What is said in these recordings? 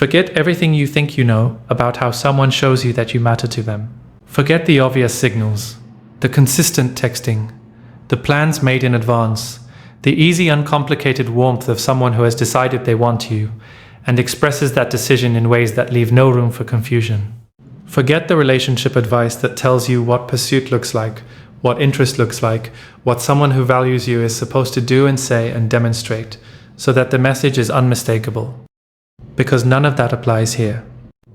Forget everything you think you know about how someone shows you that you matter to them. Forget the obvious signals, the consistent texting, the plans made in advance, the easy, uncomplicated warmth of someone who has decided they want you and expresses that decision in ways that leave no room for confusion. Forget the relationship advice that tells you what pursuit looks like, what interest looks like, what someone who values you is supposed to do and say and demonstrate, so that the message is unmistakable. Because none of that applies here.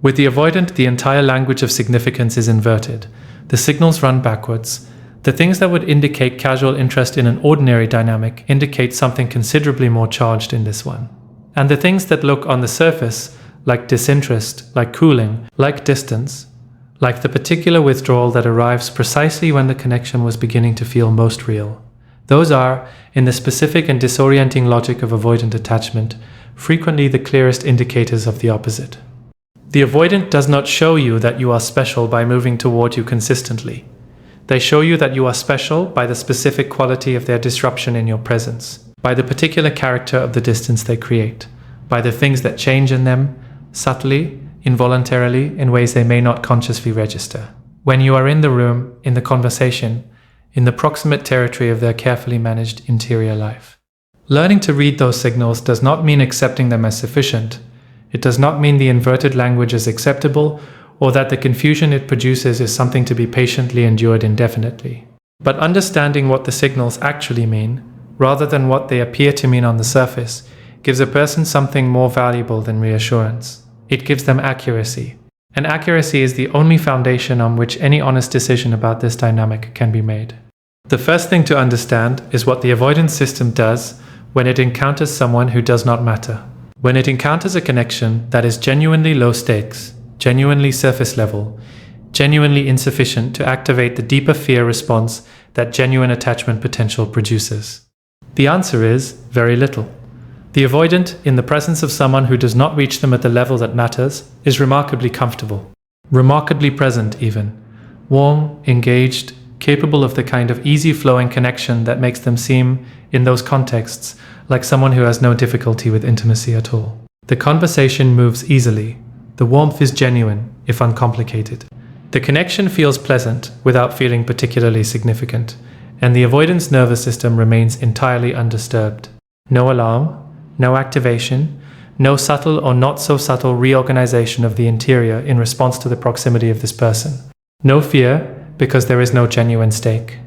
With the avoidant, the entire language of significance is inverted. The signals run backwards. The things that would indicate casual interest in an ordinary dynamic indicate something considerably more charged in this one. And the things that look on the surface, like disinterest, like cooling, like distance, like the particular withdrawal that arrives precisely when the connection was beginning to feel most real. Those are, in the specific and disorienting logic of avoidant attachment, frequently the clearest indicators of the opposite. The avoidant does not show you that you are special by moving toward you consistently. They show you that you are special by the specific quality of their disruption in your presence, by the particular character of the distance they create, by the things that change in them, subtly, involuntarily, in ways they may not consciously register. When you are in the room, in the conversation, in the proximate territory of their carefully managed interior life. Learning to read those signals does not mean accepting them as sufficient. It does not mean the inverted language is acceptable or that the confusion it produces is something to be patiently endured indefinitely. But understanding what the signals actually mean, rather than what they appear to mean on the surface, gives a person something more valuable than reassurance. It gives them accuracy. And accuracy is the only foundation on which any honest decision about this dynamic can be made. The first thing to understand is what the avoidance system does when it encounters someone who does not matter. When it encounters a connection that is genuinely low stakes, genuinely surface level, genuinely insufficient to activate the deeper fear response that genuine attachment potential produces. The answer is very little. The avoidant, in the presence of someone who does not reach them at the level that matters, is remarkably comfortable, remarkably present even, warm, engaged, capable of the kind of easy-flowing connection that makes them seem, in those contexts, like someone who has no difficulty with intimacy at all. The conversation moves easily. The warmth is genuine, if uncomplicated. The connection feels pleasant without feeling particularly significant, and the avoidance nervous system remains entirely undisturbed. No alarm, no activation, no subtle or not so subtle reorganization of the interior in response to the proximity of this person. No fear, because there is no genuine stake.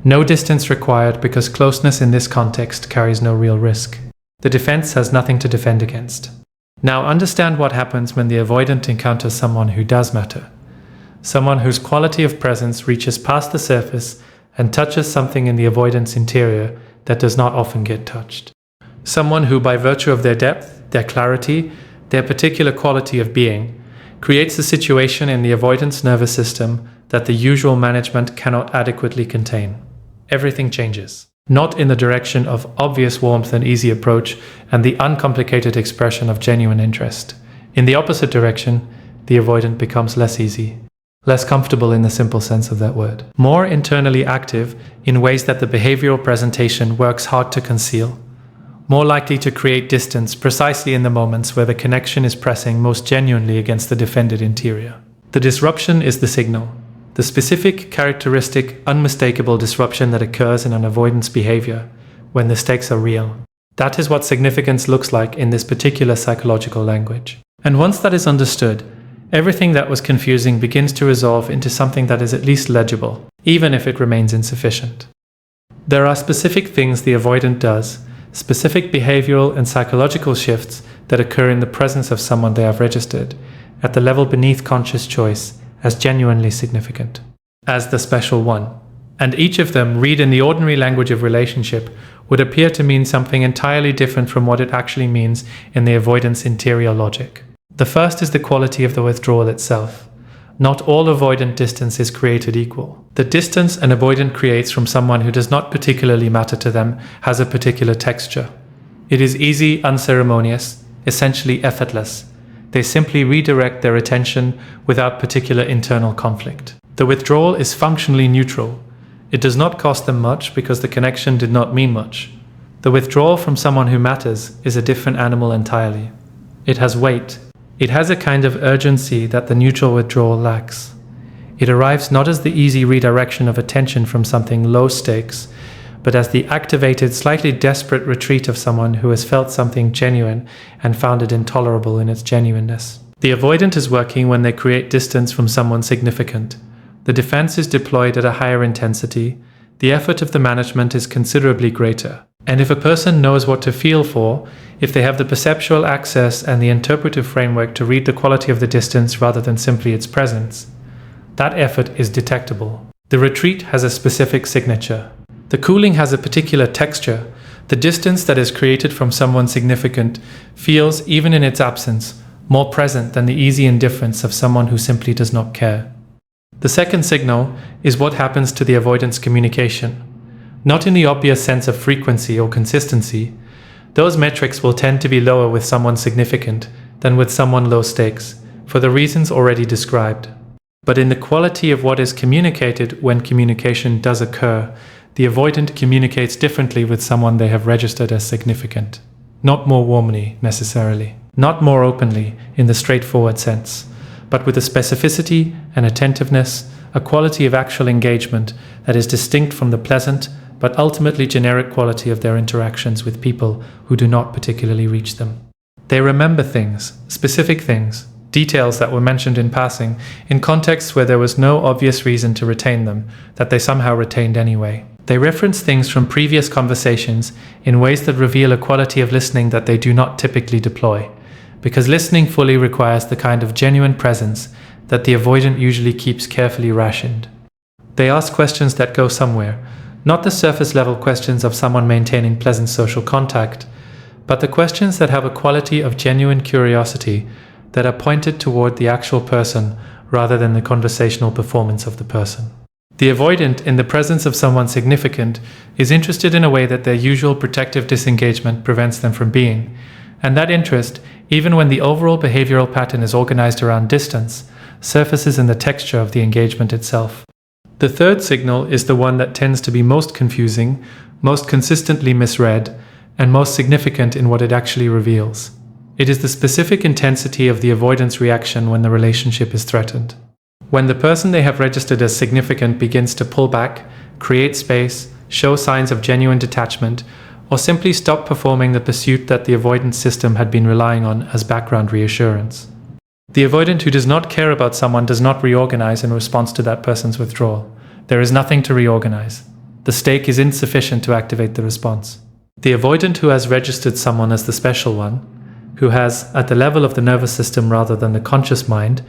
No distance required because closeness in this context carries no real risk. The defense has nothing to defend against. Now understand what happens when the avoidant encounters someone who does matter. Someone whose quality of presence reaches past the surface and touches something in the avoidant's interior that does not often get touched. Someone who, by virtue of their depth, their clarity, their particular quality of being, creates a situation in the avoidance nervous system that the usual management cannot adequately contain. Everything changes. Not in the direction of obvious warmth and easy approach and the uncomplicated expression of genuine interest. In the opposite direction, the avoidant becomes less easy, less comfortable in the simple sense of that word, more internally active in ways that the behavioral presentation works hard to conceal, more likely to create distance precisely in the moments where the connection is pressing most genuinely against the defended interior. The disruption is the signal, the specific, characteristic, unmistakable disruption that occurs in an avoidance behavior when the stakes are real. That is what significance looks like in this particular psychological language. And once that is understood, everything that was confusing begins to resolve into something that is at least legible, even if it remains insufficient. There are specific things the avoidant does, specific behavioral and psychological shifts that occur in the presence of someone they have registered, at the level beneath conscious choice, as genuinely significant, as the special one. And each of them, read in the ordinary language of relationship, would appear to mean something entirely different from what it actually means in the avoidance interior logic. The first is the quality of the withdrawal itself. Not all avoidant distance is created equal. The distance an avoidant creates from someone who does not particularly matter to them has a particular texture. It is easy, unceremonious, essentially effortless. They simply redirect their attention without particular internal conflict. The withdrawal is functionally neutral. It does not cost them much because the connection did not mean much. The withdrawal from someone who matters is a different animal entirely. It has weight. It has a kind of urgency that the neutral withdrawal lacks. It arrives not as the easy redirection of attention from something low stakes, but as the activated, slightly desperate retreat of someone who has felt something genuine and found it intolerable in its genuineness. The avoidant is working when they create distance from someone significant. The defense is deployed at a higher intensity. The effort of the management is considerably greater. And if a person knows what to feel for, if they have the perceptual access and the interpretive framework to read the quality of the distance rather than simply its presence, that effort is detectable. The retreat has a specific signature. The cooling has a particular texture. The distance that is created from someone significant feels, even in its absence, more present than the easy indifference of someone who simply does not care. The second signal is what happens to the avoidance communication. Not in the obvious sense of frequency or consistency. Those metrics will tend to be lower with someone significant than with someone low stakes, for the reasons already described. But in the quality of what is communicated when communication does occur, the avoidant communicates differently with someone they have registered as significant. Not more warmly, necessarily. Not more openly, in the straightforward sense, but with a specificity, an attentiveness, a quality of actual engagement that is distinct from the pleasant, but ultimately generic quality of their interactions with people who do not particularly reach them. They remember things, specific things, details that were mentioned in passing, in contexts where there was no obvious reason to retain them, that they somehow retained anyway. They reference things from previous conversations in ways that reveal a quality of listening that they do not typically deploy, because listening fully requires the kind of genuine presence that the avoidant usually keeps carefully rationed. They ask questions that go somewhere, not the surface-level questions of someone maintaining pleasant social contact, but the questions that have a quality of genuine curiosity that are pointed toward the actual person rather than the conversational performance of the person. The avoidant, in the presence of someone significant, is interested in a way that their usual protective disengagement prevents them from being, and that interest, even when the overall behavioral pattern is organized around distance, surfaces in the texture of the engagement itself. The third signal is the one that tends to be most confusing, most consistently misread, and most significant in what it actually reveals. It is the specific intensity of the avoidance reaction when the relationship is threatened. When the person they have registered as significant begins to pull back, create space, show signs of genuine detachment, or simply stop performing the pursuit that the avoidance system had been relying on as background reassurance. The avoidant who does not care about someone does not reorganize in response to that person's withdrawal. There is nothing to reorganize. The stake is insufficient to activate the response. The avoidant who has registered someone as the special one, who has, at the level of the nervous system rather than the conscious mind,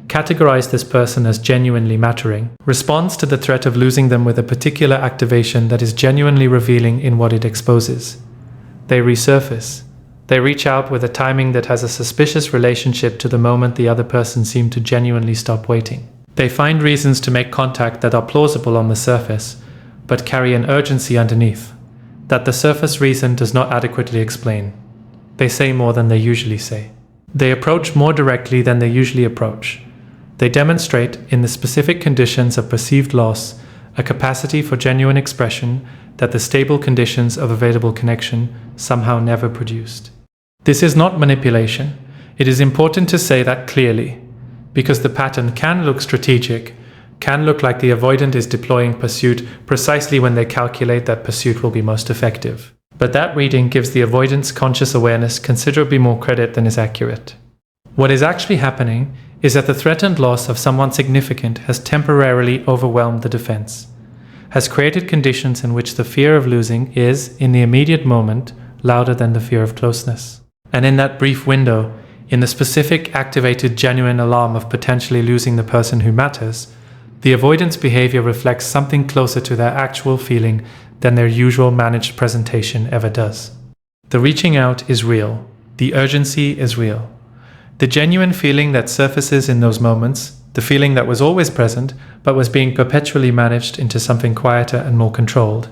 categorized this person as genuinely mattering, responds to the threat of losing them with a particular activation that is genuinely revealing in what it exposes. They resurface. They reach out with a timing that has a suspicious relationship to the moment the other person seemed to genuinely stop waiting. They find reasons to make contact that are plausible on the surface, but carry an urgency underneath, that the surface reason does not adequately explain. They say more than they usually say. They approach more directly than they usually approach. They demonstrate, in the specific conditions of perceived loss, a capacity for genuine expression that the stable conditions of available connection somehow never produced. This is not manipulation. It is important to say that clearly, because the pattern can look strategic, can look like the avoidant is deploying pursuit precisely when they calculate that pursuit will be most effective. But that reading gives the avoidant's conscious awareness considerably more credit than is accurate. What is actually happening is that the threatened loss of someone significant has temporarily overwhelmed the defense, has created conditions in which the fear of losing is, in the immediate moment, louder than the fear of closeness. And in that brief window, in the specific activated genuine alarm of potentially losing the person who matters, the avoidance behavior reflects something closer to their actual feeling than their usual managed presentation ever does. The reaching out is real. The urgency is real. The genuine feeling that surfaces in those moments, the feeling that was always present but was being perpetually managed into something quieter and more controlled,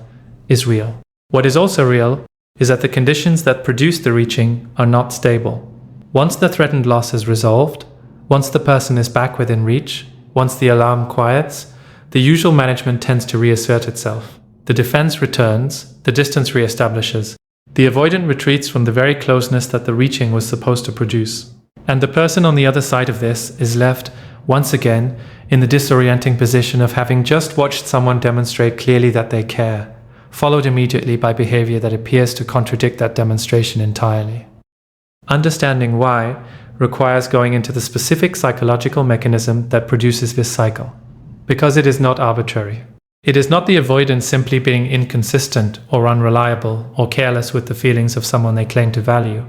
is real. What is also real is that the conditions that produce the reaching are not stable. Once the threatened loss is resolved, once the person is back within reach, once the alarm quiets, the usual management tends to reassert itself. The defense returns, the distance reestablishes. The avoidant retreats from the very closeness that the reaching was supposed to produce. And the person on the other side of this is left, once again, in the disorienting position of having just watched someone demonstrate clearly that they care, followed immediately by behavior that appears to contradict that demonstration entirely. Understanding why requires going into the specific psychological mechanism that produces this cycle, because it is not arbitrary. It is not the avoidant simply being inconsistent or unreliable or careless with the feelings of someone they claim to value.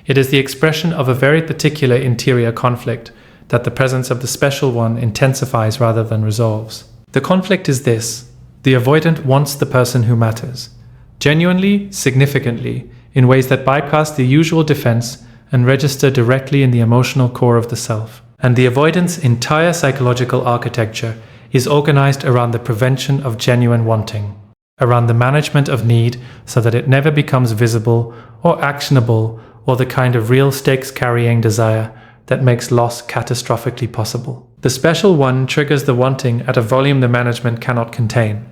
It is the expression of a very particular interior conflict that the presence of the special one intensifies rather than resolves. The conflict is this: the avoidant wants the person who matters, genuinely, significantly, in ways that bypass the usual defense and register directly in the emotional core of the self. And the avoidant's entire psychological architecture is organized around the prevention of genuine wanting, around the management of need so that it never becomes visible or actionable or the kind of real stakes-carrying desire that makes loss catastrophically possible. The special one triggers the wanting at a volume the management cannot contain,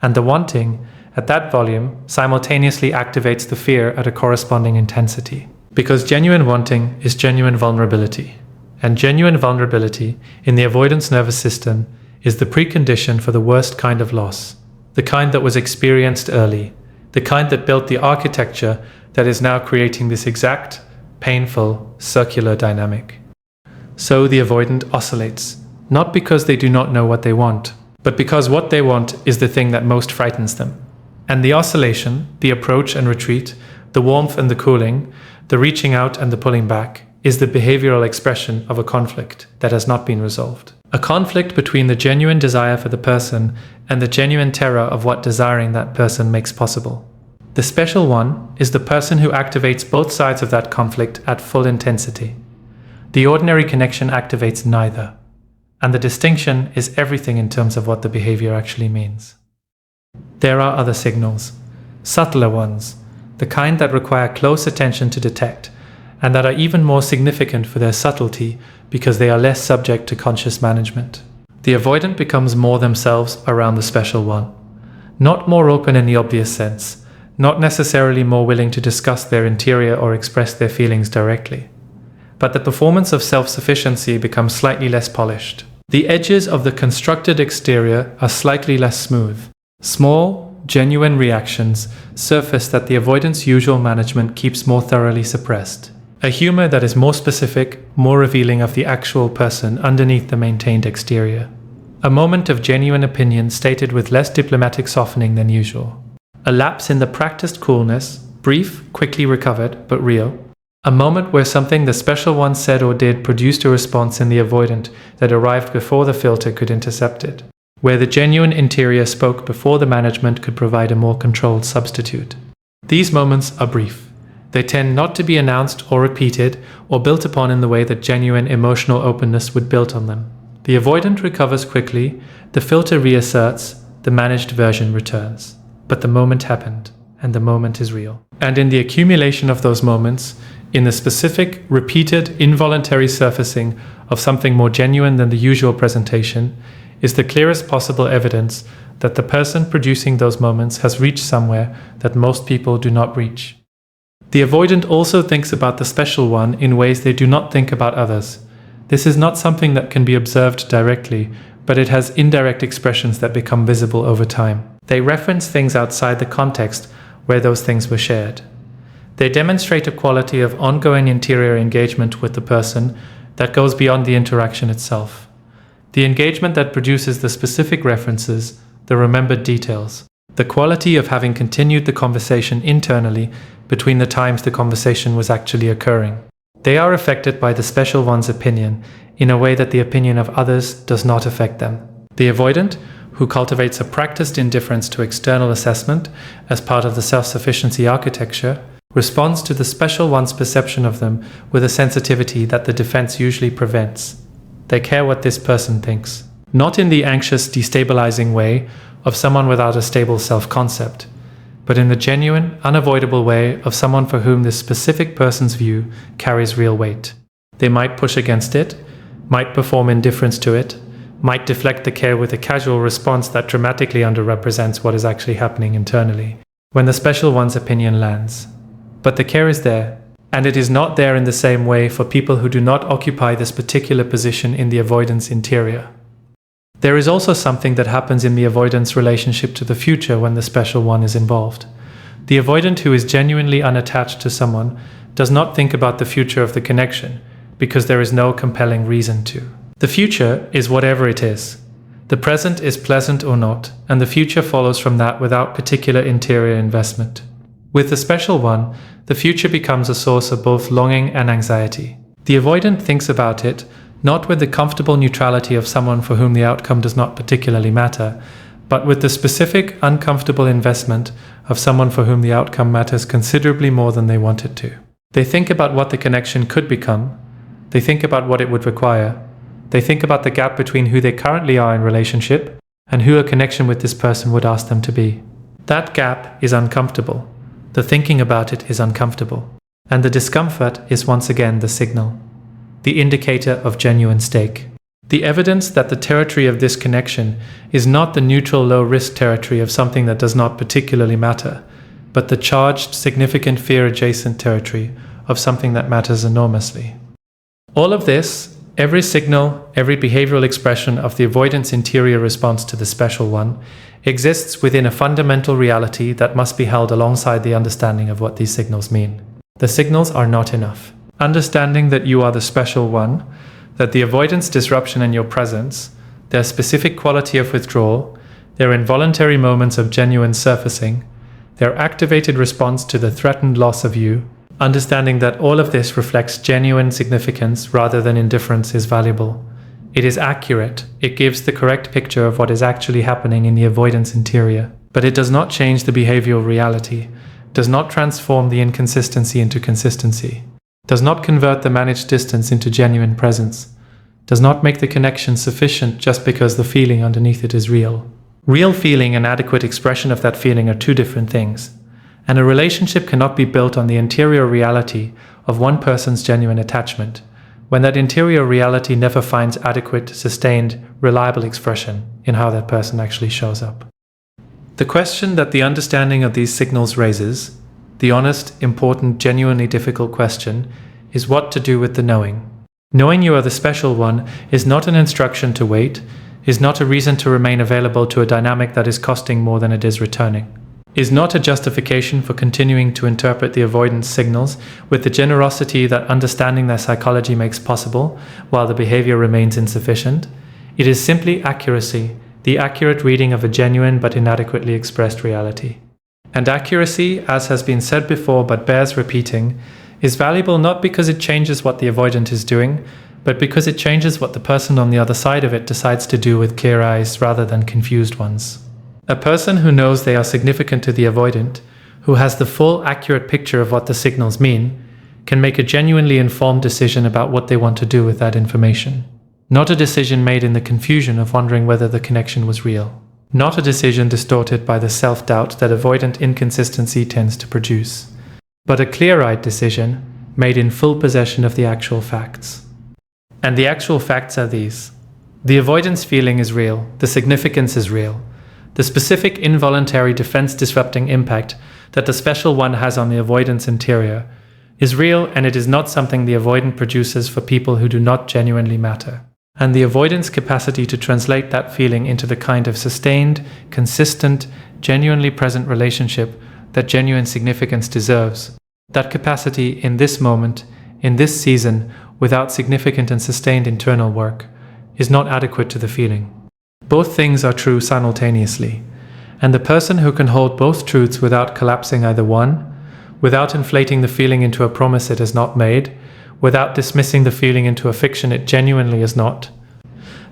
and the wanting, at that volume, simultaneously activates the fear at a corresponding intensity. Because genuine wanting is genuine vulnerability, and genuine vulnerability in the avoidance nervous system is the precondition for the worst kind of loss, the kind that was experienced early, the kind that built the architecture that is now creating this exact, painful, circular dynamic. So the avoidant oscillates, not because they do not know what they want, but because what they want is the thing that most frightens them. And the oscillation, the approach and retreat, the warmth and the cooling, the reaching out and the pulling back, is the behavioral expression of a conflict that has not been resolved. A conflict between the genuine desire for the person and the genuine terror of what desiring that person makes possible. The special one is the person who activates both sides of that conflict at full intensity. The ordinary connection activates neither, and the distinction is everything in terms of what the behavior actually means. There are other signals, subtler ones, the kind that require close attention to detect, and that are even more significant for their subtlety because they are less subject to conscious management. The avoidant becomes more themselves around the special one, not more open in the obvious sense, not necessarily more willing to discuss their interior or express their feelings directly, but the performance of self-sufficiency becomes slightly less polished. The edges of the constructed exterior are slightly less smooth. Small, genuine reactions surface that the avoidant's usual management keeps more thoroughly suppressed. A humor that is more specific, more revealing of the actual person underneath the maintained exterior. A moment of genuine opinion stated with less diplomatic softening than usual. A lapse in the practiced coolness, brief, quickly recovered, but real. A moment where something the special one said or did produced a response in the avoidant that arrived before the filter could intercept it. Where the genuine interior spoke before the management could provide a more controlled substitute. These moments are brief. They tend not to be announced or repeated or built upon in the way that genuine emotional openness would build on them. The avoidant recovers quickly, the filter reasserts, the managed version returns. But the moment happened, and the moment is real. And in the accumulation of those moments, in the specific, repeated, involuntary surfacing of something more genuine than the usual presentation, is the clearest possible evidence that the person producing those moments has reached somewhere that most people do not reach. The avoidant also thinks about the special one in ways they do not think about others. This is not something that can be observed directly, but it has indirect expressions that become visible over time. They reference things outside the context where those things were shared. They demonstrate a quality of ongoing interior engagement with the person that goes beyond the interaction itself. The engagement that produces the specific references, the remembered details. The quality of having continued the conversation internally between the times the conversation was actually occurring. They are affected by the special one's opinion in a way that the opinion of others does not affect them. The avoidant, who cultivates a practiced indifference to external assessment as part of the self-sufficiency architecture, responds to the special one's perception of them with a sensitivity that the defense usually prevents. They care what this person thinks. Not in the anxious, destabilizing way of someone without a stable self-concept, but in the genuine, unavoidable way of someone for whom this specific person's view carries real weight. They might push against it, might perform indifference to it, might deflect the care with a casual response that dramatically underrepresents what is actually happening internally when the special one's opinion lands. But the care is there, And it is not there in the same way for people who do not occupy this particular position in the avoidance interior. There is also something that happens in the avoidance relationship to the future when the special one is involved. The avoidant who is genuinely unattached to someone does not think about the future of the connection because there is no compelling reason to. The future is whatever it is. The present is pleasant or not, and the future follows from that without particular interior investment. With the special one, the future becomes a source of both longing and anxiety. The avoidant thinks about it not with the comfortable neutrality of someone for whom the outcome does not particularly matter, but with the specific, uncomfortable investment of someone for whom the outcome matters considerably more than they want it to. They think about what the connection could become. They think about what it would require. They think about the gap between who they currently are in relationship and who a connection with this person would ask them to be. That gap is uncomfortable. The thinking about it is uncomfortable. And the discomfort is once again the signal, the indicator of genuine stake. The evidence that the territory of this connection is not the neutral low-risk territory of something that does not particularly matter, but the charged, significant fear-adjacent territory of something that matters enormously. All of this, every signal, every behavioral expression of the avoidance interior response to the special one, exists within a fundamental reality that must be held alongside the understanding of what these signals mean. The signals are not enough. Understanding that you are the special one, that the avoidance disruption in your presence, their specific quality of withdrawal, their involuntary moments of genuine surfacing, their activated response to the threatened loss of you, understanding that all of this reflects genuine significance rather than indifference is valuable. It is accurate. It gives the correct picture of what is actually happening in the avoidance interior. But it does not change the behavioral reality, does not transform the inconsistency into consistency, does not convert the managed distance into genuine presence, does not make the connection sufficient just because the feeling underneath it is real. Real feeling and adequate expression of that feeling are two different things, and a relationship cannot be built on the interior reality of one person's genuine attachment, when that interior reality never finds adequate, sustained, reliable expression in how that person actually shows up. The question that the understanding of these signals raises, the honest, important, genuinely difficult question, is what to do with the knowing. Knowing you are the special one is not an instruction to wait, is not a reason to remain available to a dynamic that is costing more than it is returning, is not a justification for continuing to interpret the avoidance signals with the generosity that understanding their psychology makes possible while the behavior remains insufficient. It is simply accuracy, the accurate reading of a genuine but inadequately expressed reality. And accuracy, as has been said before but bears repeating, is valuable not because it changes what the avoidant is doing, but because it changes what the person on the other side of it decides to do with clear eyes rather than confused ones. A person who knows they are significant to the avoidant, who has the full accurate picture of what the signals mean, can make a genuinely informed decision about what they want to do with that information. Not a decision made in the confusion of wondering whether the connection was real. Not a decision distorted by the self-doubt that avoidant inconsistency tends to produce, but a clear-eyed decision made in full possession of the actual facts. And the actual facts are these. The avoidance feeling is real, the significance is real. The specific involuntary defense-disrupting impact that the special one has on the avoidance interior is real, and it is not something the avoidant produces for people who do not genuinely matter. And the avoidance capacity to translate that feeling into the kind of sustained, consistent, genuinely present relationship that genuine significance deserves, that capacity in this moment, in this season, without significant and sustained internal work, is not adequate to the feeling. Both things are true simultaneously, and the person who can hold both truths without collapsing either one, without inflating the feeling into a promise it has not made, without dismissing the feeling into a fiction it genuinely is not,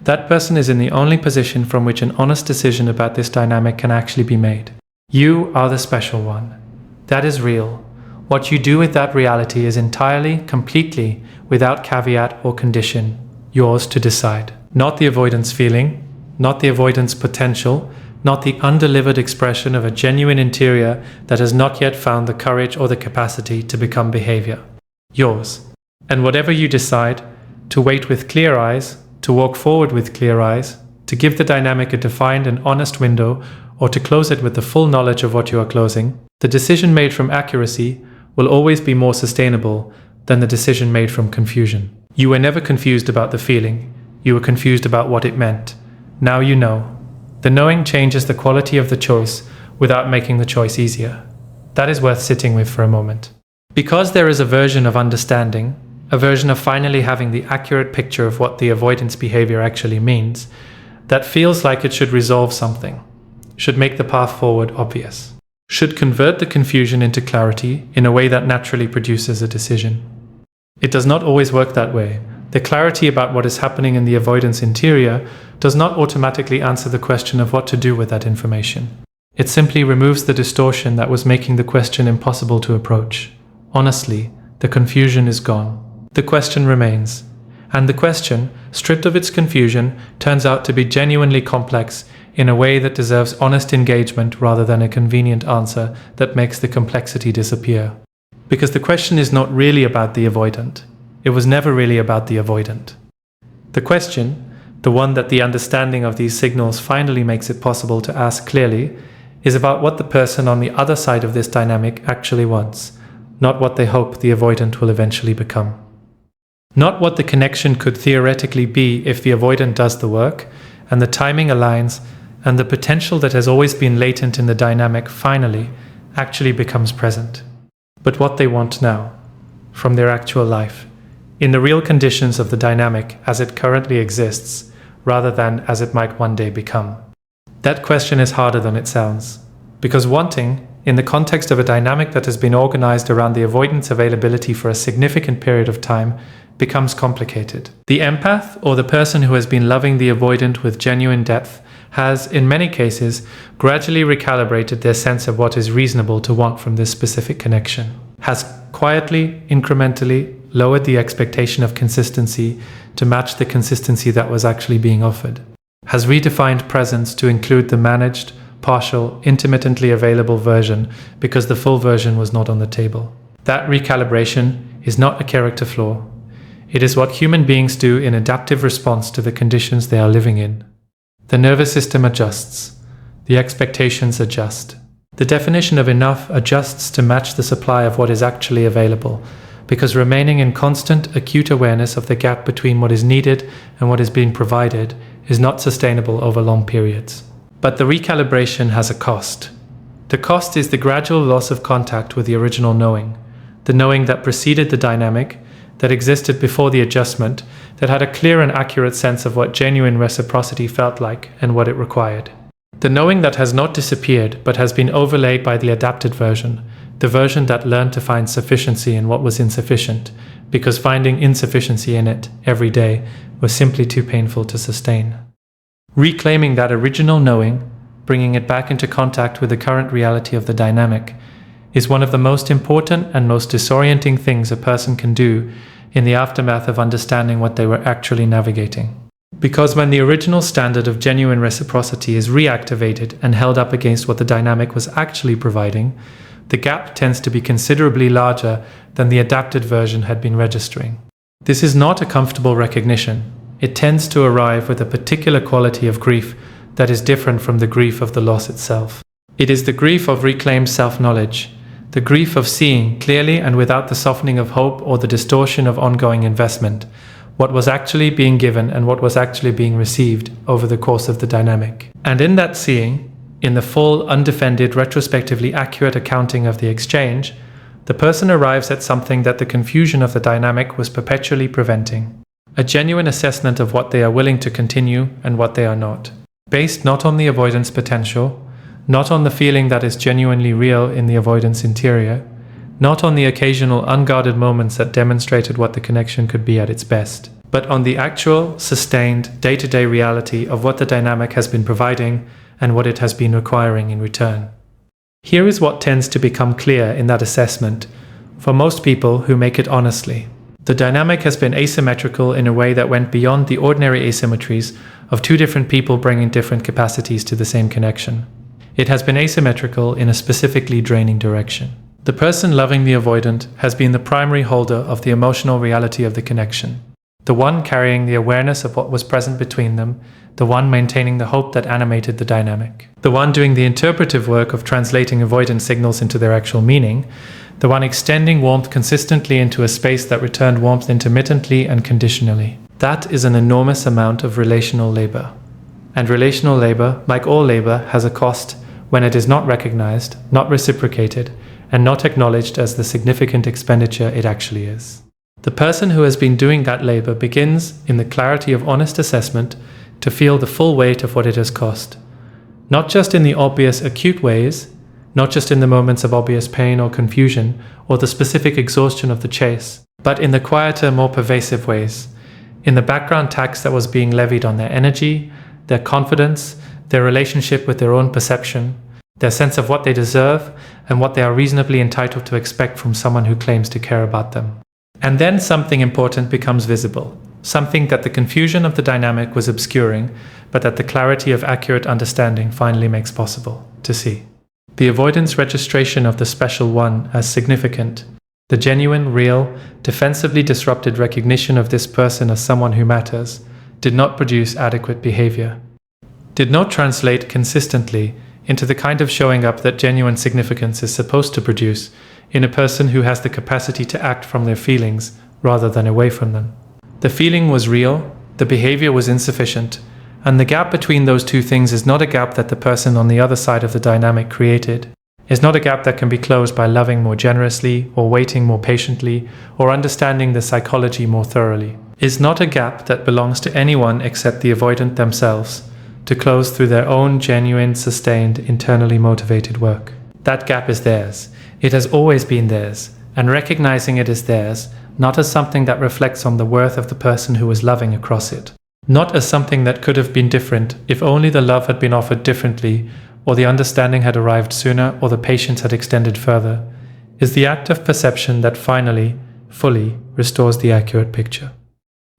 that person is in the only position from which an honest decision about this dynamic can actually be made. You are the special one. That is real. What you do with that reality is entirely, completely, without caveat or condition, yours to decide. Not the avoidance feeling, not the avoidance potential, not the undelivered expression of a genuine interior that has not yet found the courage or the capacity to become behavior. Yours. And whatever you decide, to wait with clear eyes, to walk forward with clear eyes, to give the dynamic a defined and honest window, or to close it with the full knowledge of what you are closing, the decision made from accuracy will always be more sustainable than the decision made from confusion. You were never confused about the feeling. You were confused about what it meant. Now you know. The knowing changes the quality of the choice without making the choice easier. That is worth sitting with for a moment. Because there is a version of understanding, a version of finally having the accurate picture of what the avoidance behavior actually means, that feels like it should resolve something, should make the path forward obvious, should convert the confusion into clarity in a way that naturally produces a decision. It does not always work that way. The clarity about what is happening in the avoidance interior does not automatically answer the question of what to do with that information. It simply removes the distortion that was making the question impossible to approach. Honestly, the confusion is gone. The question remains. And the question, stripped of its confusion, turns out to be genuinely complex in a way that deserves honest engagement rather than a convenient answer that makes the complexity disappear. Because the question is not really about the avoidant. It was never really about the avoidant. The question, the one that the understanding of these signals finally makes it possible to ask clearly, is about what the person on the other side of this dynamic actually wants, not what they hope the avoidant will eventually become. Not what the connection could theoretically be if the avoidant does the work, and the timing aligns, and the potential that has always been latent in the dynamic finally actually becomes present. But what they want now, from their actual life, in the real conditions of the dynamic as it currently exists, rather than as it might one day become. That question is harder than it sounds, because wanting, in the context of a dynamic that has been organized around the avoidance availability for a significant period of time, becomes complicated. The empath, or the person who has been loving the avoidant with genuine depth, has, in many cases, gradually recalibrated their sense of what is reasonable to want from this specific connection, has quietly, incrementally, lowered the expectation of consistency to match the consistency that was actually being offered, has redefined presence to include the managed, partial, intermittently available version because the full version was not on the table. That recalibration is not a character flaw. It is what human beings do in adaptive response to the conditions they are living in. The nervous system adjusts. The expectations adjust. The definition of enough adjusts to match the supply of what is actually available, because remaining in constant, acute awareness of the gap between what is needed and what is being provided is not sustainable over long periods. But the recalibration has a cost. The cost is the gradual loss of contact with the original knowing, the knowing that preceded the dynamic, that existed before the adjustment, that had a clear and accurate sense of what genuine reciprocity felt like and what it required. The knowing that has not disappeared but has been overlaid by the adapted version, the version that learned to find sufficiency in what was insufficient, because finding insufficiency in it every day was simply too painful to sustain. Reclaiming that original knowing, bringing it back into contact with the current reality of the dynamic, is one of the most important and most disorienting things a person can do in the aftermath of understanding what they were actually navigating. Because when the original standard of genuine reciprocity is reactivated and held up against what the dynamic was actually providing, the gap tends to be considerably larger than the adapted version had been registering. This is not a comfortable recognition. It tends to arrive with a particular quality of grief that is different from the grief of the loss itself. It is the grief of reclaimed self-knowledge, the grief of seeing clearly and without the softening of hope or the distortion of ongoing investment, what was actually being given and what was actually being received over the course of the dynamic. And in that seeing, in the full, undefended, retrospectively accurate accounting of the exchange, the person arrives at something that the confusion of the dynamic was perpetually preventing. A genuine assessment of what they are willing to continue and what they are not, based not on the avoidance potential, not on the feeling that is genuinely real in the avoidance interior, not on the occasional unguarded moments that demonstrated what the connection could be at its best, but on the actual, sustained, day-to-day reality of what the dynamic has been providing and what it has been requiring in return. Here is what tends to become clear in that assessment for most people who make it honestly. The dynamic has been asymmetrical in a way that went beyond the ordinary asymmetries of two different people bringing different capacities to the same connection. It has been asymmetrical in a specifically draining direction. The person loving the avoidant has been the primary holder of the emotional reality of the connection, the one carrying the awareness of what was present between them, the one maintaining the hope that animated the dynamic, the one doing the interpretive work of translating avoidance signals into their actual meaning, the one extending warmth consistently into a space that returned warmth intermittently and conditionally. That is an enormous amount of relational labor. And relational labor, like all labor, has a cost when it is not recognized, not reciprocated, and not acknowledged as the significant expenditure it actually is. The person who has been doing that labor begins, in the clarity of honest assessment, to feel the full weight of what it has cost. Not just in the obvious acute ways, not just in the moments of obvious pain or confusion, or the specific exhaustion of the chase, but in the quieter, more pervasive ways, in the background tax that was being levied on their energy, their confidence, their relationship with their own perception, their sense of what they deserve, and what they are reasonably entitled to expect from someone who claims to care about them. And then something important becomes visible, something that the confusion of the dynamic was obscuring, but that the clarity of accurate understanding finally makes possible to see. The avoidance registration of the special one as significant, the genuine, real, defensively disrupted recognition of this person as someone who matters, did not produce adequate behavior, did not translate consistently into the kind of showing up that genuine significance is supposed to produce in a person who has the capacity to act from their feelings rather than away from them. The feeling was real, the behavior was insufficient, and the gap between those two things is not a gap that the person on the other side of the dynamic created. Is not a gap that can be closed by loving more generously, or waiting more patiently, or understanding the psychology more thoroughly. Is not a gap that belongs to anyone except the avoidant themselves, to close through their own genuine, sustained, internally motivated work. That gap is theirs. It has always been theirs, and recognizing it as theirs, not as something that reflects on the worth of the person who was loving across it. Not as something that could have been different if only the love had been offered differently, or the understanding had arrived sooner, or the patience had extended further, is the act of perception that finally, fully, restores the accurate picture.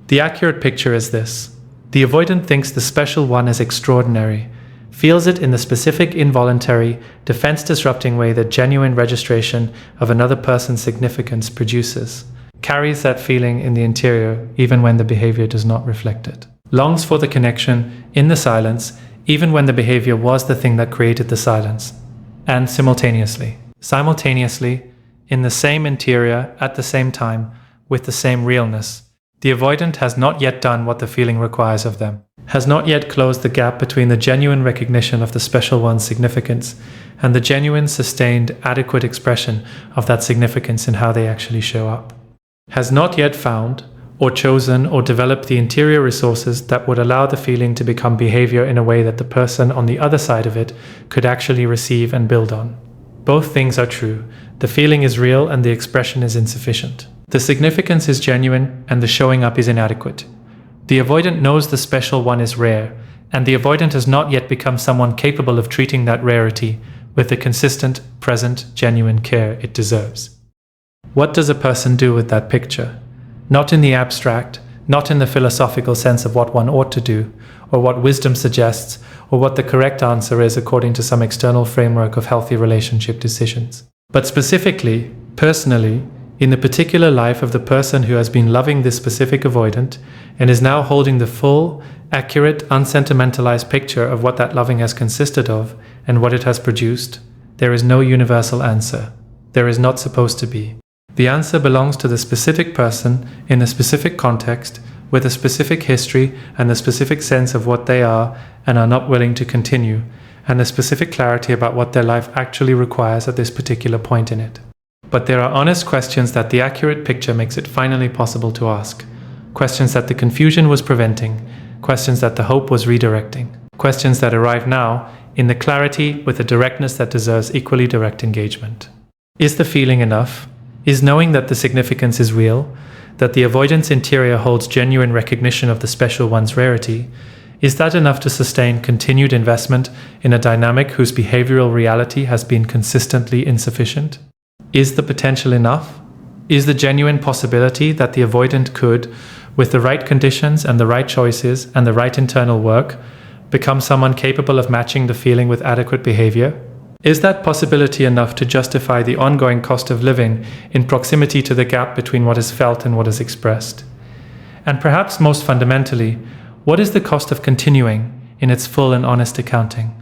The accurate picture is this. The avoidant thinks the special one is extraordinary, feels it in the specific involuntary, defense-disrupting way that genuine registration of another person's significance produces, carries that feeling in the interior even when the behavior does not reflect it, longs for the connection in the silence even when the behavior was the thing that created the silence, and simultaneously, in the same interior, at the same time, with the same realness, the avoidant has not yet done what the feeling requires of them, has not yet closed the gap between the genuine recognition of the special one's significance and the genuine, sustained, adequate expression of that significance in how they actually show up, has not yet found, or chosen, or developed the interior resources that would allow the feeling to become behavior in a way that the person on the other side of it could actually receive and build on. Both things are true. The feeling is real and the expression is insufficient. The significance is genuine and the showing up is inadequate. The avoidant knows the special one is rare, and the avoidant has not yet become someone capable of treating that rarity with the consistent, present, genuine care it deserves. What does a person do with that picture? Not in the abstract, not in the philosophical sense of what one ought to do, or what wisdom suggests, or what the correct answer is according to some external framework of healthy relationship decisions. But specifically, personally, in the particular life of the person who has been loving this specific avoidant and is now holding the full, accurate, unsentimentalized picture of what that loving has consisted of and what it has produced, there is no universal answer. There is not supposed to be. The answer belongs to the specific person in a specific context with a specific history and a specific sense of what they are and are not willing to continue, and a specific clarity about what their life actually requires at this particular point in it. But there are honest questions that the accurate picture makes it finally possible to ask, questions that the confusion was preventing, questions that the hope was redirecting, questions that arrive now in the clarity with a directness that deserves equally direct engagement. Is the feeling enough? Is knowing that the significance is real, that the avoidance interior holds genuine recognition of the special one's rarity, is that enough to sustain continued investment in a dynamic whose behavioral reality has been consistently insufficient? Is the potential enough? Is the genuine possibility that the avoidant could, with the right conditions and the right choices and the right internal work, become someone capable of matching the feeling with adequate behavior? Is that possibility enough to justify the ongoing cost of living in proximity to the gap between what is felt and what is expressed? And perhaps most fundamentally, what is the cost of continuing in its full and honest accounting?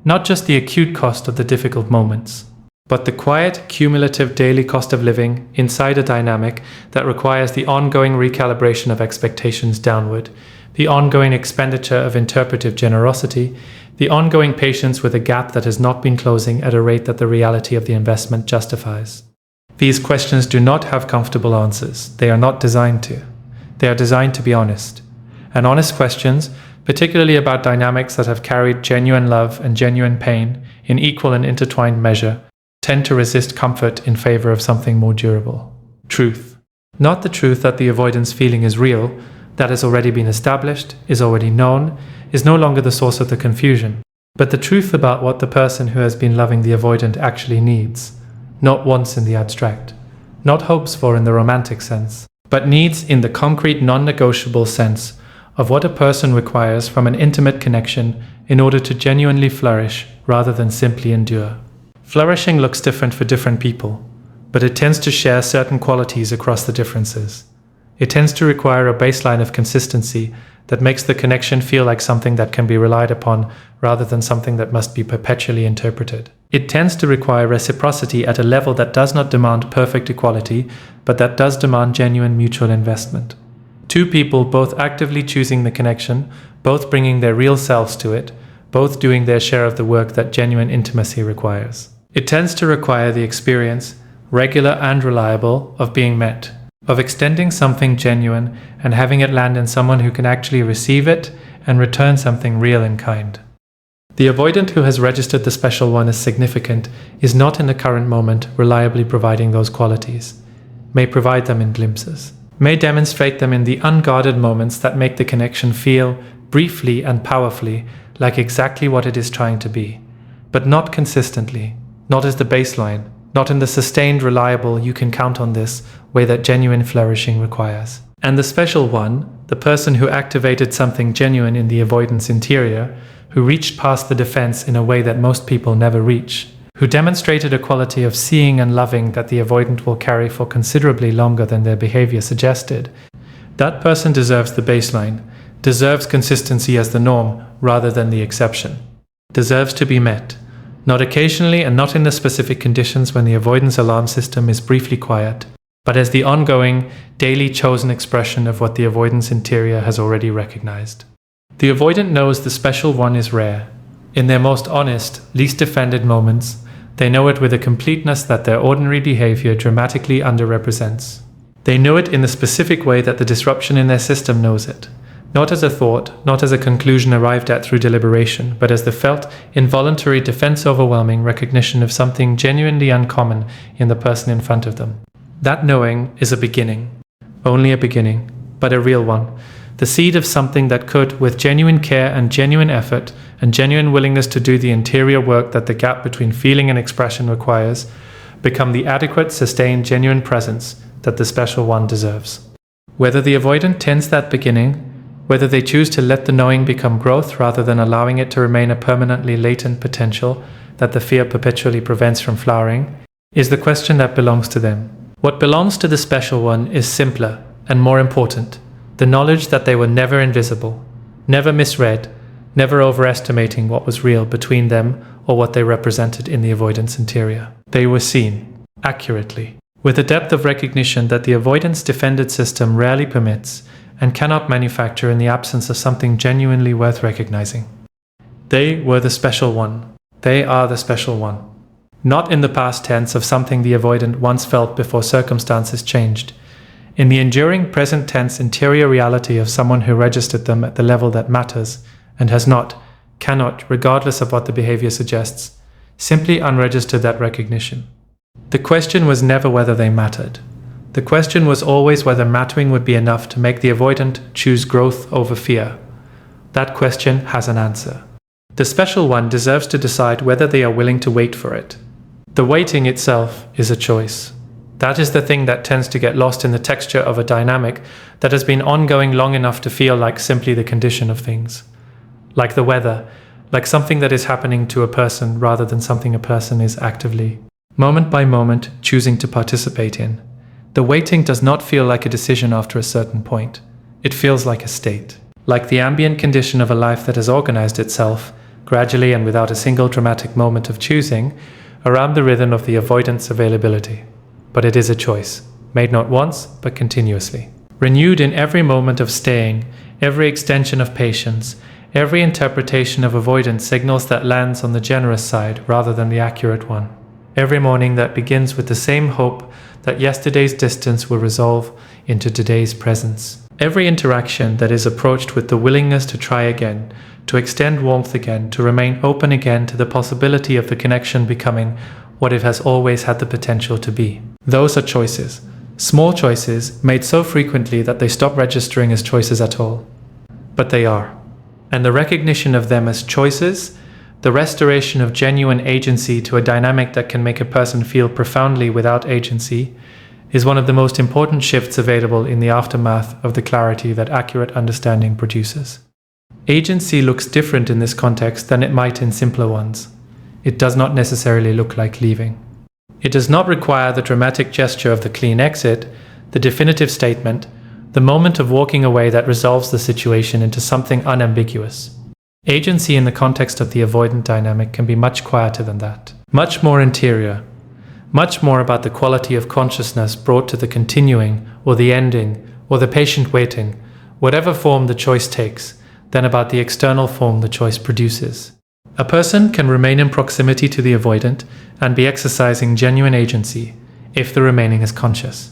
Not just the acute cost of the difficult moments. but the quiet, cumulative daily cost of living inside a dynamic that requires the ongoing recalibration of expectations downward, the ongoing expenditure of interpretive generosity, the ongoing patience with a gap that has not been closing at a rate that the reality of the investment justifies. These questions do not have comfortable answers. They are not designed to. They are designed to be honest. And honest questions, particularly about dynamics that have carried genuine love and genuine pain in equal and intertwined measure, tend to resist comfort in favor of something more durable. Truth. Not the truth that the avoidance feeling is real, that has already been established, is already known, is no longer the source of the confusion, but the truth about what the person who has been loving the avoidant actually needs, not wants in the abstract, not hopes for in the romantic sense, but needs in the concrete non-negotiable sense of what a person requires from an intimate connection in order to genuinely flourish rather than simply endure. Flourishing looks different for different people, but it tends to share certain qualities across the differences. It tends to require a baseline of consistency that makes the connection feel like something that can be relied upon rather than something that must be perpetually interpreted. It tends to require reciprocity at a level that does not demand perfect equality, but that does demand genuine mutual investment. Two people both actively choosing the connection, both bringing their real selves to it, both doing their share of the work that genuine intimacy requires. It tends to require the experience, regular and reliable, of being met, of extending something genuine and having it land in someone who can actually receive it and return something real in kind. The avoidant who has registered the special one as significant is not in the current moment reliably providing those qualities, may provide them in glimpses, may demonstrate them in the unguarded moments that make the connection feel, briefly and powerfully, like exactly what it is trying to be, but not consistently, not as the baseline, not in the sustained, reliable, you can count on this way that genuine flourishing requires. And the special one, the person who activated something genuine in the avoidance interior, who reached past the defense in a way that most people never reach, who demonstrated a quality of seeing and loving that the avoidant will carry for considerably longer than their behavior suggested, that person deserves the baseline, deserves consistency as the norm rather than the exception, deserves to be met, not occasionally and not in the specific conditions when the avoidance alarm system is briefly quiet, but as the ongoing, daily chosen expression of what the avoidance interior has already recognized. The avoidant knows the special one is rare. In their most honest, least defended moments, they know it with a completeness that their ordinary behavior dramatically underrepresents. They know it in the specific way that the disruption in their system knows it. Not as a thought, not as a conclusion arrived at through deliberation, but as the felt, involuntary, defense-overwhelming recognition of something genuinely uncommon in the person in front of them. That knowing is a beginning. Only a beginning, but a real one. The seed of something that could, with genuine care and genuine effort, and genuine willingness to do the interior work that the gap between feeling and expression requires, become the adequate, sustained, genuine presence that the special one deserves. Whether the avoidant tends that beginning, whether they choose to let the knowing become growth rather than allowing it to remain a permanently latent potential that the fear perpetually prevents from flowering, is the question that belongs to them. What belongs to the special one is simpler and more important, the knowledge that they were never invisible, never misread, never overestimating what was real between them or what they represented in the avoidance interior. They were seen, accurately, with a depth of recognition that the avoidance defended system rarely permits and cannot manufacture in the absence of something genuinely worth recognizing. They were the special one. They are the special one. Not in the past tense of something the avoidant once felt before circumstances changed. In the enduring present tense interior reality of someone who registered them at the level that matters and has not, cannot, regardless of what the behavior suggests, simply unregistered that recognition. The question was never whether they mattered. The question was always whether mattering would be enough to make the avoidant choose growth over fear. That question has an answer. The special one deserves to decide whether they are willing to wait for it. The waiting itself is a choice. That is the thing that tends to get lost in the texture of a dynamic that has been ongoing long enough to feel like simply the condition of things. Like the weather, like something that is happening to a person rather than something a person is actively, moment by moment, choosing to participate in. The waiting does not feel like a decision after a certain point. It feels like a state, like the ambient condition of a life that has organized itself, gradually and without a single dramatic moment of choosing, around the rhythm of the avoidance availability. But it is a choice, made not once, but continuously. Renewed in every moment of staying, every extension of patience, every interpretation of avoidance signals that lands on the generous side rather than the accurate one. Every morning that begins with the same hope that yesterday's distance will resolve into today's presence. Every interaction that is approached with the willingness to try again, to extend warmth again, to remain open again to the possibility of the connection becoming what it has always had the potential to be. Those are choices. Small choices made so frequently that they stop registering as choices at all. But they are. And the recognition of them as choices, the restoration of genuine agency to a dynamic that can make a person feel profoundly without agency, is one of the most important shifts available in the aftermath of the clarity that accurate understanding produces. Agency looks different in this context than it might in simpler ones. It does not necessarily look like leaving. It does not require the dramatic gesture of the clean exit, the definitive statement, the moment of walking away that resolves the situation into something unambiguous. Agency in the context of the avoidant dynamic can be much quieter than that, much more interior, much more about the quality of consciousness brought to the continuing or the ending or the patient waiting, whatever form the choice takes, than about the external form the choice produces. A person can remain in proximity to the avoidant and be exercising genuine agency if the remaining is conscious.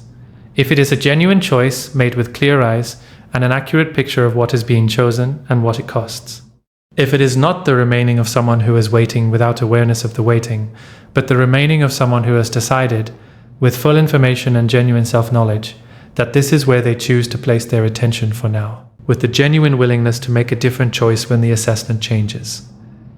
If it is a genuine choice made with clear eyes and an accurate picture of what is being chosen and what it costs. If it is not the remaining of someone who is waiting without awareness of the waiting, but the remaining of someone who has decided, with full information and genuine self-knowledge, that this is where they choose to place their attention for now, with the genuine willingness to make a different choice when the assessment changes.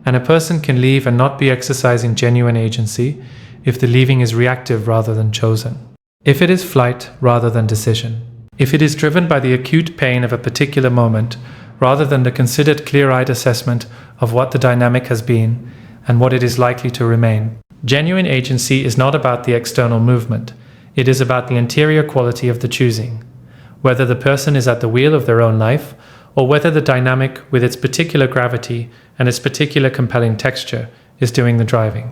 And a person can leave and not be exercising genuine agency if the leaving is reactive rather than chosen. If it is flight rather than decision. If it is driven by the acute pain of a particular moment rather than the considered clear-eyed assessment of what the dynamic has been and what it is likely to remain. Genuine agency is not about the external movement. It is about the interior quality of the choosing, whether the person is at the wheel of their own life or whether the dynamic with its particular gravity and its particular compelling texture is doing the driving.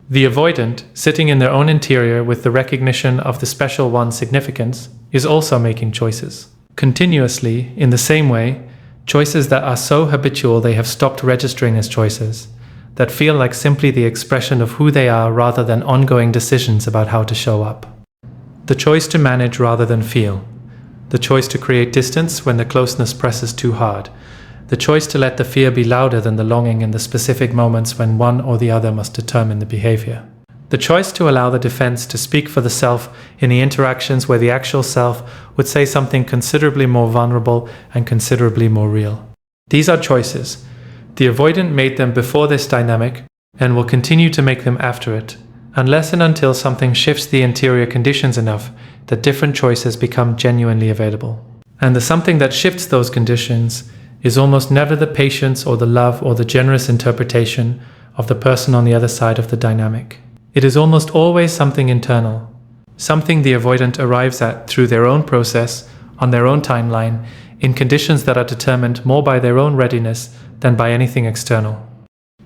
The avoidant, sitting in their own interior with the recognition of the special one's significance, is also making choices. Continuously, in the same way, choices that are so habitual they have stopped registering as choices, that feel like simply the expression of who they are rather than ongoing decisions about how to show up. The choice to manage rather than feel. The choice to create distance when the closeness presses too hard. The choice to let the fear be louder than the longing in the specific moments when one or the other must determine the behavior. The choice to allow the defense to speak for the self in the interactions where the actual self would say something considerably more vulnerable and considerably more real. These are choices. The avoidant made them before this dynamic and will continue to make them after it, unless and until something shifts the interior conditions enough that different choices become genuinely available. And the something that shifts those conditions is almost never the patience or the love or the generous interpretation of the person on the other side of the dynamic. It is almost always something internal, something the avoidant arrives at through their own process, on their own timeline, in conditions that are determined more by their own readiness than by anything external.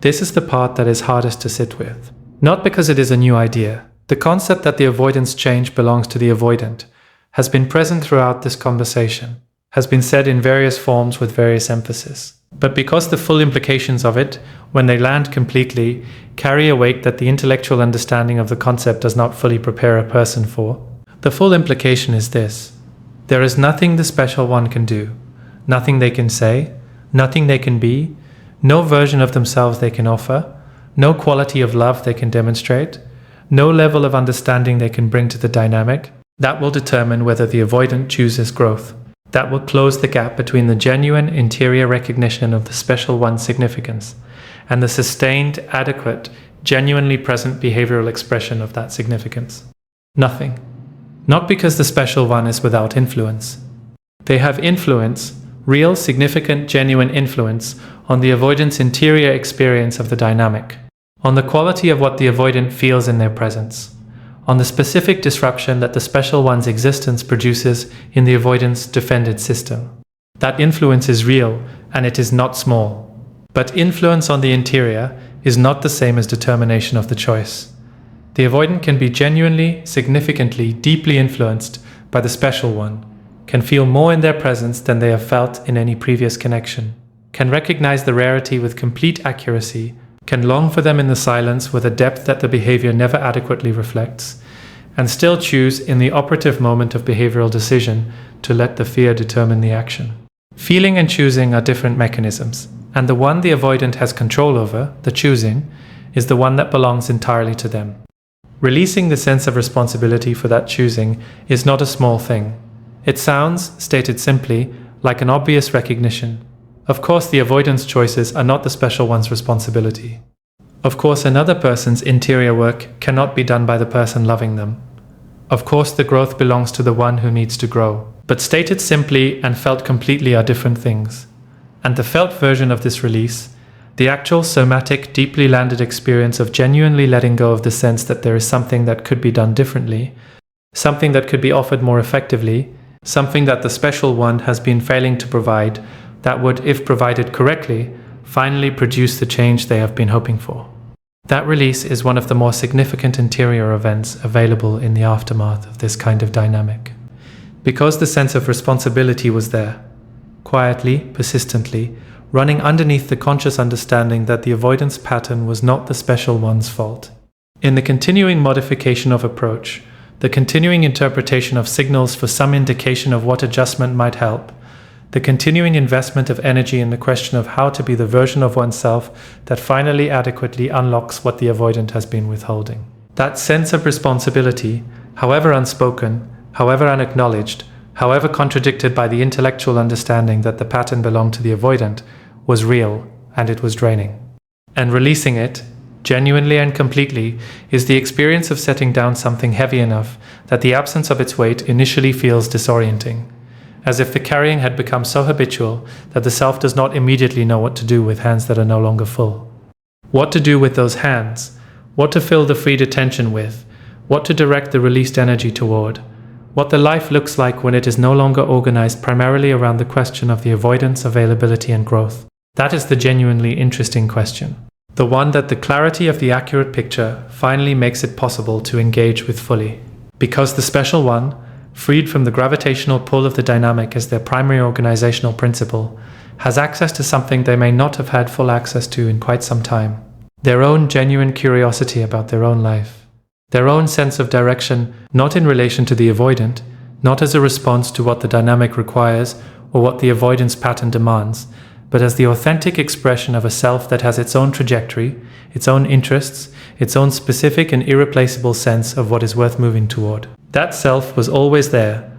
This is the part that is hardest to sit with. Not because it is a new idea. The concept that the avoidance change belongs to the avoidant has been present throughout this conversation, has been said in various forms with various emphasis. But because the full implications of it, when they land completely, carry a weight that the intellectual understanding of the concept does not fully prepare a person for, the full implication is this: there is nothing the special one can do, nothing they can say, nothing they can be, no version of themselves they can offer, no quality of love they can demonstrate, no level of understanding they can bring to the dynamic, that will determine whether the avoidant chooses growth. That will close the gap between the genuine interior recognition of the special one's significance and the sustained, adequate, genuinely present behavioral expression of that significance. Nothing. Not because the special one is without influence. They have influence, real, significant, genuine influence on the avoidant's interior experience of the dynamic, on the quality of what the avoidant feels in their presence, on the specific disruption that the special one's existence produces in the avoidance defended system. That influence is real, and it is not small. But influence on the interior is not the same as determination of the choice. The avoidant can be genuinely, significantly, deeply influenced by the special one, can feel more in their presence than they have felt in any previous connection, can recognize the rarity with complete accuracy, can long for them in the silence with a depth that the behavior never adequately reflects, and still choose in the operative moment of behavioral decision to let the fear determine the action. Feeling and choosing are different mechanisms, and the one the avoidant has control over, the choosing, is the one that belongs entirely to them. Releasing the sense of responsibility for that choosing is not a small thing. It sounds, stated simply, like an obvious recognition. Of course, the avoidance choices are not the special one's responsibility. Of course, another person's interior work cannot be done by the person loving them. Of course, the growth belongs to the one who needs to grow. But stated simply and felt completely are different things. And the felt version of this release, the actual somatic, deeply landed experience of genuinely letting go of the sense that there is something that could be done differently, something that could be offered more effectively, something that the special one has been failing to provide, that would, if provided correctly, finally produce the change they have been hoping for. That release is one of the more significant interior events available in the aftermath of this kind of dynamic. Because the sense of responsibility was there, quietly, persistently, running underneath the conscious understanding that the avoidance pattern was not the special one's fault. In the continuing modification of approach, the continuing interpretation of signals for some indication of what adjustment might help, the continuing investment of energy in the question of how to be the version of oneself that finally adequately unlocks what the avoidant has been withholding. That sense of responsibility, however unspoken, however unacknowledged, however contradicted by the intellectual understanding that the pattern belonged to the avoidant, was real, and it was draining. And releasing it, genuinely and completely, is the experience of setting down something heavy enough that the absence of its weight initially feels disorienting, as if the carrying had become so habitual that the self does not immediately know what to do with hands that are no longer full. What to do with those hands, what to fill the freed attention with, what to direct the released energy toward, what the life looks like when it is no longer organized primarily around the question of the avoidance, availability, and growth. That is the genuinely interesting question. The one that the clarity of the accurate picture finally makes it possible to engage with fully. Because the special one, freed from the gravitational pull of the dynamic as their primary organizational principle, has access to something they may not have had full access to in quite some time. Their own genuine curiosity about their own life. Their own sense of direction, not in relation to the avoidant, not as a response to what the dynamic requires or what the avoidance pattern demands, but as the authentic expression of a self that has its own trajectory, its own interests, its own specific and irreplaceable sense of what is worth moving toward. That self was always there.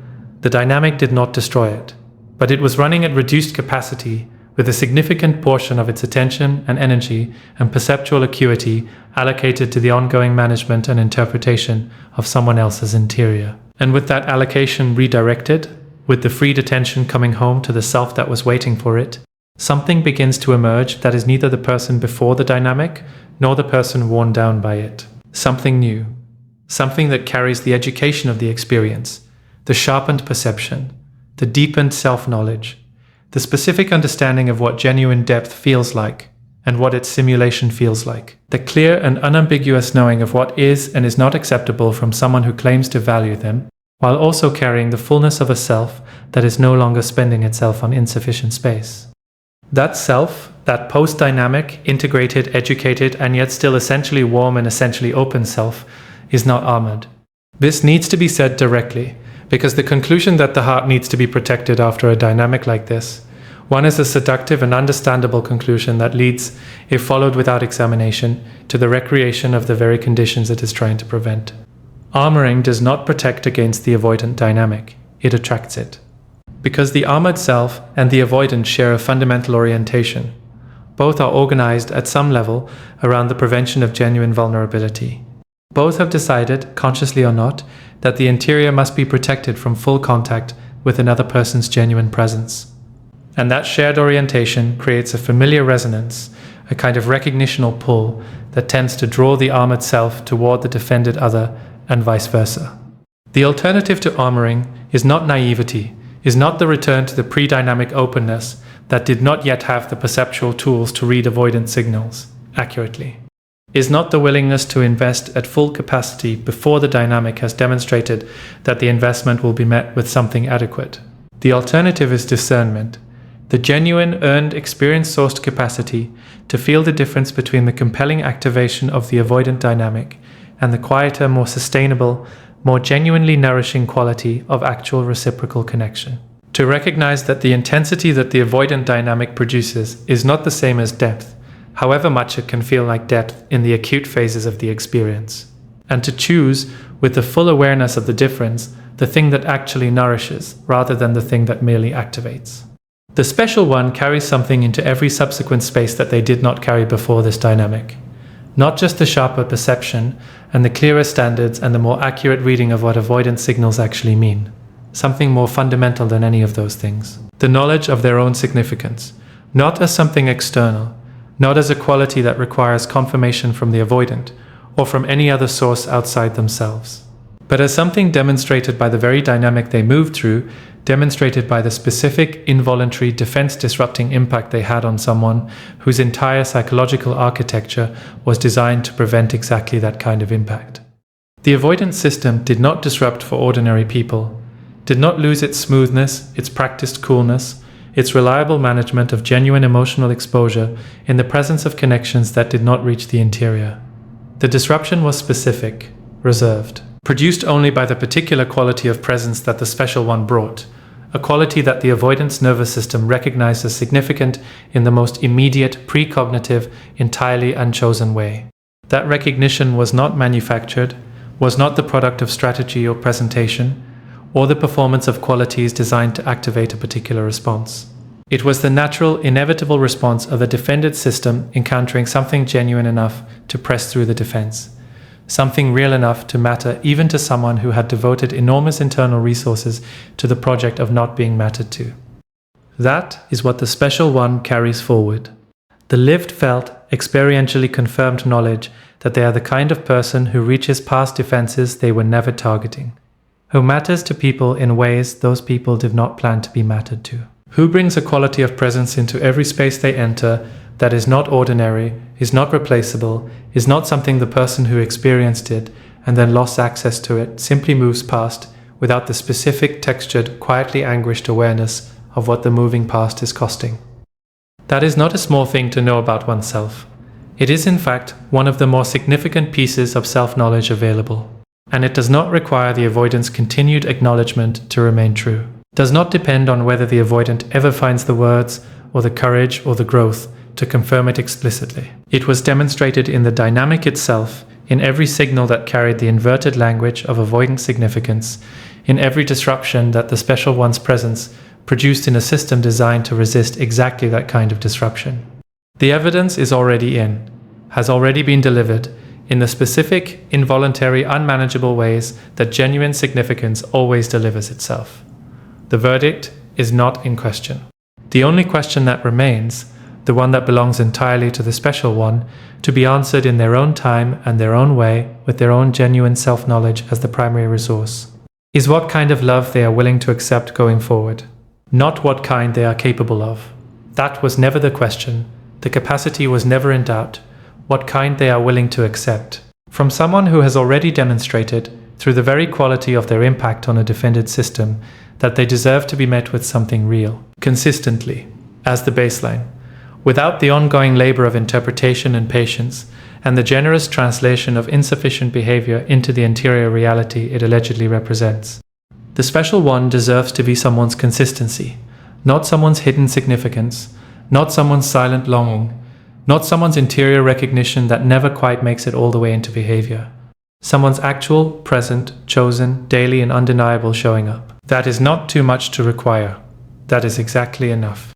The dynamic did not destroy it, but it was running at reduced capacity, with a significant portion of its attention and energy and perceptual acuity allocated to the ongoing management and interpretation of someone else's interior. And with that allocation redirected, with the freed attention coming home to the self that was waiting for it, something begins to emerge that is neither the person before the dynamic nor the person worn down by it. Something new. Something that carries the education of the experience, the sharpened perception, the deepened self-knowledge, the specific understanding of what genuine depth feels like and what its simulation feels like, the clear and unambiguous knowing of what is and is not acceptable from someone who claims to value them, while also carrying the fullness of a self that is no longer spending itself on insufficient space. That self, that post-dynamic, integrated, educated, and yet still essentially warm and essentially open self, is not armored. This needs to be said directly, because the conclusion that the heart needs to be protected after a dynamic like this, one is a seductive and understandable conclusion that leads, if followed without examination, to the recreation of the very conditions it is trying to prevent. Armoring does not protect against the avoidant dynamic, it attracts it. Because the armored self and the avoidant share a fundamental orientation. Both are organized at some level around the prevention of genuine vulnerability. Both have decided, consciously or not, that the interior must be protected from full contact with another person's genuine presence. And that shared orientation creates a familiar resonance, a kind of recognitional pull that tends to draw the armored self toward the defended other and vice versa. The alternative to armoring is not naivety, is not the return to the pre-dynamic openness that did not yet have the perceptual tools to read avoidant signals accurately. is not the willingness to invest at full capacity before the dynamic has demonstrated that the investment will be met with something adequate. The alternative is discernment, the genuine earned experience-sourced capacity to feel the difference between the compelling activation of the avoidant dynamic and the quieter, more sustainable, more genuinely nourishing quality of actual reciprocal connection. To recognize that the intensity that the avoidant dynamic produces is not the same as depth, however much it can feel like depth in the acute phases of the experience. And to choose, with the full awareness of the difference, the thing that actually nourishes, rather than the thing that merely activates. The special one carries something into every subsequent space that they did not carry before this dynamic. Not just the sharper perception, and the clearer standards and the more accurate reading of what avoidant signals actually mean. Something more fundamental than any of those things. The knowledge of their own significance, not as something external, not as a quality that requires confirmation from the avoidant, or from any other source outside themselves, but as something demonstrated by the very dynamic they moved through, demonstrated by the specific, involuntary, defense-disrupting impact they had on someone whose entire psychological architecture was designed to prevent exactly that kind of impact. The avoidance system did not disrupt for ordinary people, did not lose its smoothness, its practiced coolness, its reliable management of genuine emotional exposure in the presence of connections that did not reach the interior. The disruption was specific, reserved, produced only by the particular quality of presence that the special one brought, a quality that the avoidance nervous system recognized as significant in the most immediate, precognitive, entirely unchosen way. That recognition was not manufactured, was not the product of strategy or presentation, or the performance of qualities designed to activate a particular response. It was the natural, inevitable response of a defended system encountering something genuine enough to press through the defense, something real enough to matter even to someone who had devoted enormous internal resources to the project of not being mattered to. That is what the special one carries forward. The lived, felt, experientially confirmed knowledge that they are the kind of person who reaches past defenses they were never targeting, who matters to people in ways those people did not plan to be mattered to, who brings a quality of presence into every space they enter that is not ordinary, is not replaceable, is not something the person who experienced it and then lost access to it simply moves past without the specific, textured, quietly anguished awareness of what the moving past is costing. That is not a small thing to know about oneself. It is, in fact, one of the more significant pieces of self-knowledge available. And it does not require the avoidant's continued acknowledgement to remain true. It does not depend on whether the avoidant ever finds the words, or the courage, or the growth to confirm it explicitly. It was demonstrated in the dynamic itself, in every signal that carried the inverted language of avoidant significance, in every disruption that the special one's presence produced in a system designed to resist exactly that kind of disruption. The evidence is already in, has already been delivered, in the specific, involuntary, unmanageable ways that genuine significance always delivers itself. The verdict is not in question. The only question that remains, the one that belongs entirely to the special one, to be answered in their own time and their own way, with their own genuine self-knowledge as the primary resource, is what kind of love they are willing to accept going forward, not what kind they are capable of. That was never the question. The capacity was never in doubt. What kind they are willing to accept. From someone who has already demonstrated, through the very quality of their impact on a defended system, that they deserve to be met with something real, consistently, as the baseline, without the ongoing labor of interpretation and patience, and the generous translation of insufficient behavior into the interior reality it allegedly represents. The special one deserves to be someone's consistency, not someone's hidden significance, not someone's silent longing, not someone's interior recognition that never quite makes it all the way into behavior. Someone's actual, present, chosen, daily and undeniable showing up. That is not too much to require. That is exactly enough.